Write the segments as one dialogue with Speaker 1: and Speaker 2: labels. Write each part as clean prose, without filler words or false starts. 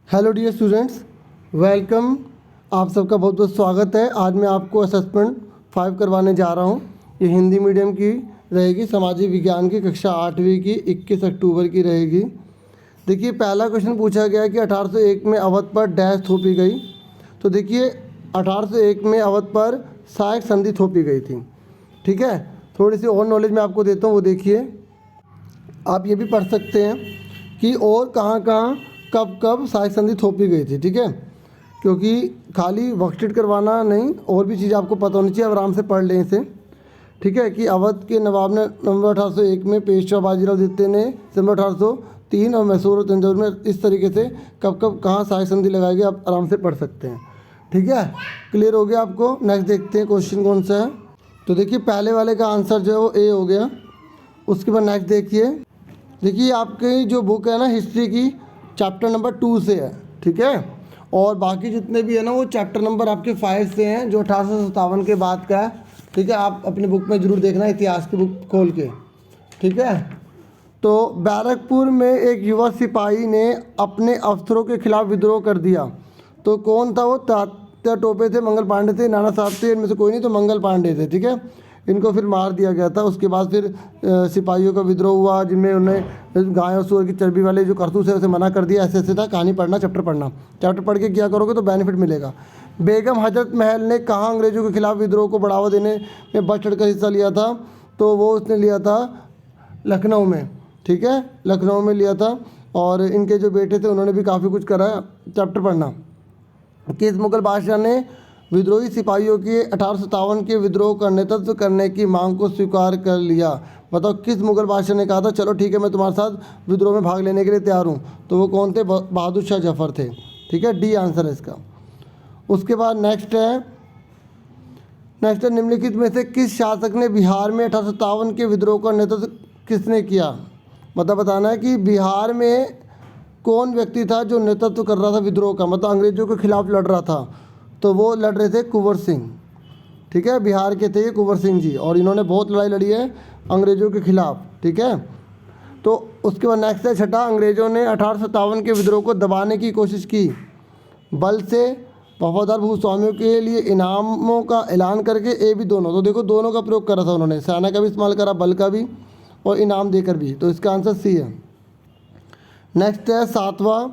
Speaker 1: Hello dear students, welcome. आप सबका बहुत बहुत स्वागत है। आज मैं आपको असेसमेंट 5 करवाने जा रहा हूँ। ये हिंदी मीडियम की रहेगी, सामाजिक विज्ञान की कक्षा 8वीं की 21 अक्टूबर की रहेगी। देखिए, पहला क्वेश्चन पूछा गया कि 1801 में अवध पर डैश थोपी गई। तो देखिए, 1801 में अवध पर सहायक संधि थोपी गई थी। ठीक है, थोड़ी सी और नॉलेज मैं आपको देता हूँ, वो देखिए। आप ये भी पढ़ सकते हैं कि और कहाँ कहाँ कब कब सहायक संधि थोपी गई थी। ठीक है, क्योंकि खाली वर्कशीट करवाना नहीं, और भी चीज़ आपको पता होनी चाहिए। आराम से पढ़ लें इसे। ठीक है, कि अवध के नवाब ने नवंबर 1801 में पेशवा बाजीराव द्वितीय ने सितंबर 1803 और मैसूर और तंजौर में इस तरीके से कब कब कहाँ सहायक संधि लगाई गई, आप आराम से पढ़ सकते हैं। ठीक है, क्लियर हो गया आपको। नेक्स्ट देखते हैं क्वेश्चन कौन सा है। तो देखिए, पहले वाले का आंसर जो है वो ए हो गया। उसके बाद नेक्स्ट देखिए आपकी जो बुक है ना, हिस्ट्री की, चैप्टर नंबर 2 से है। ठीक है, और बाकी जितने भी है ना, वो चैप्टर नंबर आपके 5 से हैं, जो 1857 के बाद का है। ठीक है, आप अपनी बुक में ज़रूर देखना, इतिहास की बुक खोल के। ठीक है, तो बैरकपुर में एक युवा सिपाही ने अपने अफसरों के खिलाफ विद्रोह कर दिया। तो कौन था वो? तात्या टोपे थे, मंगल पांडे थे, नाना साहब थे, इनमें से कोई नहीं, तो मंगल पांडे थे। ठीक है, इनको फिर मार दिया गया था। उसके बाद फिर सिपाहियों का विद्रोह हुआ, जिनमें उन्हें गाय और सूअर की चर्बी वाले जो करतूत है उसे मना कर दिया। ऐसे ऐसे था। कहानी पढ़ना, चैप्टर पढ़ना, चैप्टर पढ़ के किया करोगे तो बेनिफिट मिलेगा। बेगम हजरत महल ने कहाँ अंग्रेजों के खिलाफ विद्रोह को बढ़ावा देने में बढ़ चढ़ कर हिस्सा लिया था? तो वो उसने लिया था लखनऊ में। ठीक है, लखनऊ में लिया था। और इनके जो बेटे थे उन्होंने भी काफ़ी कुछ करा। चैप्टर पढ़ना। किस मुगल बादशाह ने विद्रोही सिपाहियों के 1857 के विद्रोह का नेतृत्व करने की मांग को स्वीकार कर लिया? बताओ, किस मुगल बादशाह ने कहा था चलो ठीक है, मैं तुम्हारे साथ विद्रोह में भाग लेने के लिए तैयार हूँ? तो वो कौन थे? बहादुर शाह जफर थे। ठीक है, डी आंसर है इसका। उसके बाद नेक्स्ट है निम्नलिखित में से किस शासक ने बिहार में 1857 के विद्रोह का नेतृत्व किसने किया? मतलब बताना है कि बिहार में कौन व्यक्ति था जो नेतृत्व कर रहा था विद्रोह का, मतलब अंग्रेजों के खिलाफ लड़ रहा था। तो वो लड़ रहे थे कुंवर सिंह। ठीक है, बिहार के थे ये कुंवर सिंह जी, और इन्होंने बहुत लड़ाई लड़ी है अंग्रेजों के खिलाफ। ठीक है, तो उसके बाद नेक्स्ट है छठा। अंग्रेजों ने 1857 के विद्रोह को दबाने की कोशिश की बल से, वफादार भूस्वामियों के लिए इनामों का ऐलान करके, ए भी दोनों। तो देखो, दोनों का प्रयोग करा था उन्होंने, सेना का भी इस्तेमाल करा, बल का भी, और इनाम देकर भी। तो इसका आंसर सी है। नेक्स्ट है सातवां।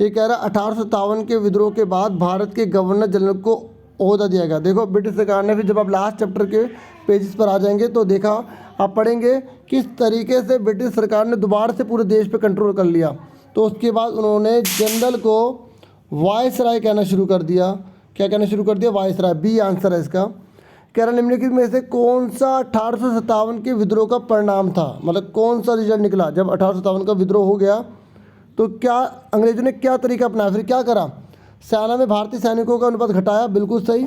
Speaker 1: ये कह रहा है 1857 के विद्रोह के बाद भारत के गवर्नर जनरल को ओहदा दिया गया। देखो, ब्रिटिश सरकार ने फिर, जब आप लास्ट चैप्टर के पेजेस पर आ जाएंगे तो देखा, आप पढ़ेंगे किस तरीके से ब्रिटिश सरकार ने दोबारा से पूरे देश पे कंट्रोल कर लिया। तो उसके बाद उन्होंने जनरल को वायसराय कहना शुरू कर दिया। क्या कहना शुरू कर दिया? वायसराय। बी आंसर है इसका। कह रहा निम्नलिखित में से कौन सा 1857 के विद्रोह का परिणाम था? मतलब कौन सा रिजल्ट निकला जब 1857 का विद्रोह हो गया? तो क्या अंग्रेजों ने क्या तरीका अपनाया? फिर क्या करा? सेना में भारतीय सैनिकों का अनुपात घटाया, बिल्कुल सही।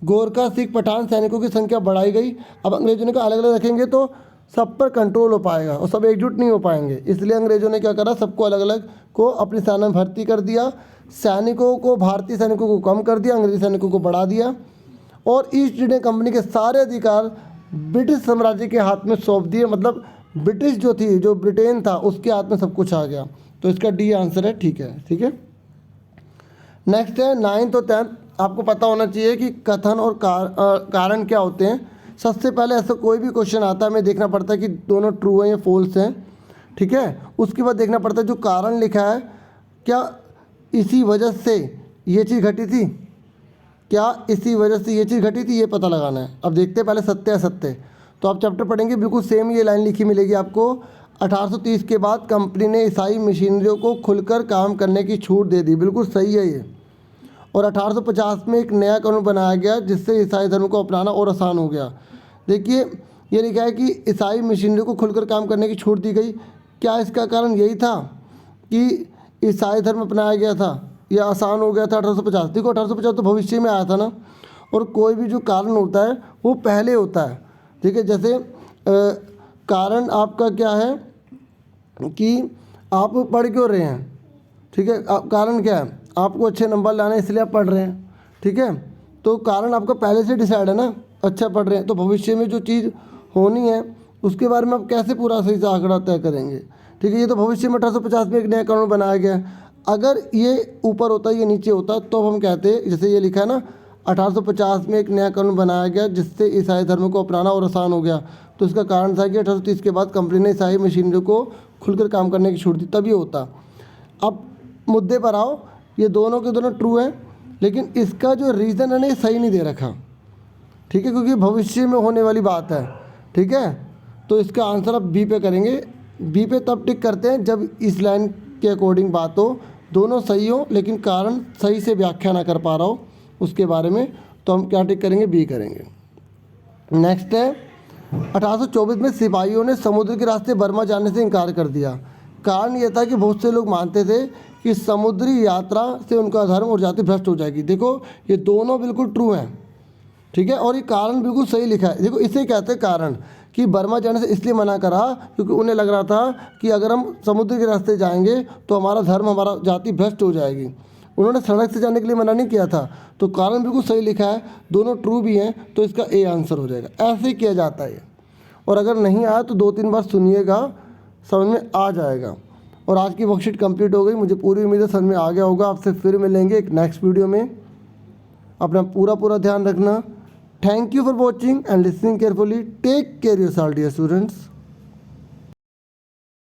Speaker 1: गोरखा, सिख, पठान सैनिकों की संख्या बढ़ाई गई। अब अंग्रेजों ने कहा अलग अलग रखेंगे तो सब पर कंट्रोल हो पाएगा और सब एकजुट नहीं हो पाएंगे, इसलिए अंग्रेजों ने क्या करा? सबको अलग अलग को अपनी सेना में भर्ती कर दिया। सैनिकों को, भारतीय सैनिकों को कम कर दिया, अंग्रेजी सैनिकों को बढ़ा दिया, और ईस्ट इंडिया कंपनी के सारे अधिकार ब्रिटिश साम्राज्य के हाथ में सौंप दिए। मतलब ब्रिटिश जो थी, जो ब्रिटेन था, उसके हाथ में सब कुछ आ गया। तो इसका डी आंसर है। ठीक है, ठीक है। नेक्स्ट है 9th और 10th। आपको पता होना चाहिए कि कथन और कारण क्या होते हैं। सबसे पहले ऐसा कोई भी क्वेश्चन आता है, हमें देखना पड़ता है कि दोनों ट्रू हैं या फॉल्स हैं। ठीक है, उसके बाद देखना पड़ता है जो कारण लिखा है, क्या इसी वजह से ये चीज़ घटी थी? क्या इसी वजह से ये चीज़ घटी थी? ये पता लगाना है। अब देखते हैं पहले सत्य असत्य। तो आप चैप्टर पढ़ेंगे, बिल्कुल सेम ये लाइन लिखी मिलेगी आपको। 1830 के बाद कंपनी ने ईसाई मिशनरियों को खुलकर काम करने की छूट दे दी, बिल्कुल सही है ये। और 1850 में एक नया कानून बनाया गया जिससे ईसाई धर्म को अपनाना और आसान हो गया। देखिए, ये लिखा है कि ईसाई मिशनरियों को खुलकर काम करने की छूट दी गई। क्या इसका कारण यही था कि ईसाई धर्म अपनाया गया था या आसान हो गया था 1850? देखो, 1850 तो भविष्य में आया था ना, और कोई भी जो कारण होता है वो पहले होता है। ठीक है, जैसे कारण आपका क्या है कि आप पढ़ क्यों रहे हैं? ठीक है, कारण क्या है? आपको अच्छे नंबर लाने इसलिए आप पढ़ रहे हैं। ठीक है, तो कारण आपका पहले से डिसाइड है ना, अच्छा पढ़ रहे हैं तो भविष्य में जो चीज़ होनी है उसके बारे में आप कैसे पूरा सही से आंकड़ा तय करेंगे? ठीक है, ये तो भविष्य में 1850 में एक नया कानून बनाया गया। अगर ये ऊपर होता ये नीचे होता तो हम कहते, जैसे ये लिखा है ना 1850 में एक नया कानून बनाया गया जिससे ईसाई धर्म को अपनाना और आसान हो गया। तो इसका कारण था कि 1830 के बाद कंपनी ने ईसाई मशीनरी को खुलकर काम करने की छूट दी, तभी होता। अब मुद्दे पर आओ, ये दोनों के दोनों ट्रू हैं, लेकिन इसका जो रीज़न है ना ये सही नहीं दे रखा, ठीक है, क्योंकि भविष्य में होने वाली बात है, ठीक है। तो इसका आंसर अब बी पे करेंगे। बी पे तब टिक करते हैं जब इस लाइन के अकॉर्डिंग बात हो, दोनों सही हो लेकिन कारण सही से व्याख्या ना कर पा रहा हो उसके बारे में, तो हम क्या टिक करेंगे, बी करेंगे। नेक्स्ट है 1824 में सिपाहियों ने समुद्र के रास्ते बर्मा जाने से इनकार कर दिया। कारण यह था कि बहुत से लोग मानते थे कि समुद्री यात्रा से उनका धर्म और जाति भ्रष्ट हो जाएगी। देखो ये दोनों बिल्कुल ट्रू हैं, ठीक है, और ये कारण बिल्कुल सही लिखा है। देखो इसे कहते हैं कारण कि बर्मा जाने से इसलिए मना करा क्योंकि उन्हें लग रहा था कि अगर हम समुद्र के रास्ते जाएंगे तो हमारा धर्म, हमारा जाति भ्रष्ट हो जाएगी। उन्होंने सड़क से जाने के लिए मना नहीं किया था, तो कारण बिल्कुल सही लिखा है, दोनों ट्रू भी हैं, तो इसका ए आंसर हो जाएगा। ऐसे ही किया जाता है। और अगर नहीं आया तो 2-3 बार सुनिएगा, समझ में आ जाएगा। और आज की वर्कशीट कंप्लीट हो गई, मुझे पूरी उम्मीद है समझ में आ गया होगा। आपसे फिर मिलेंगे एक नेक्स्ट वीडियो में, अपना पूरा ध्यान रखना। Thank you for watching and listening carefully. Take care yourself dear students.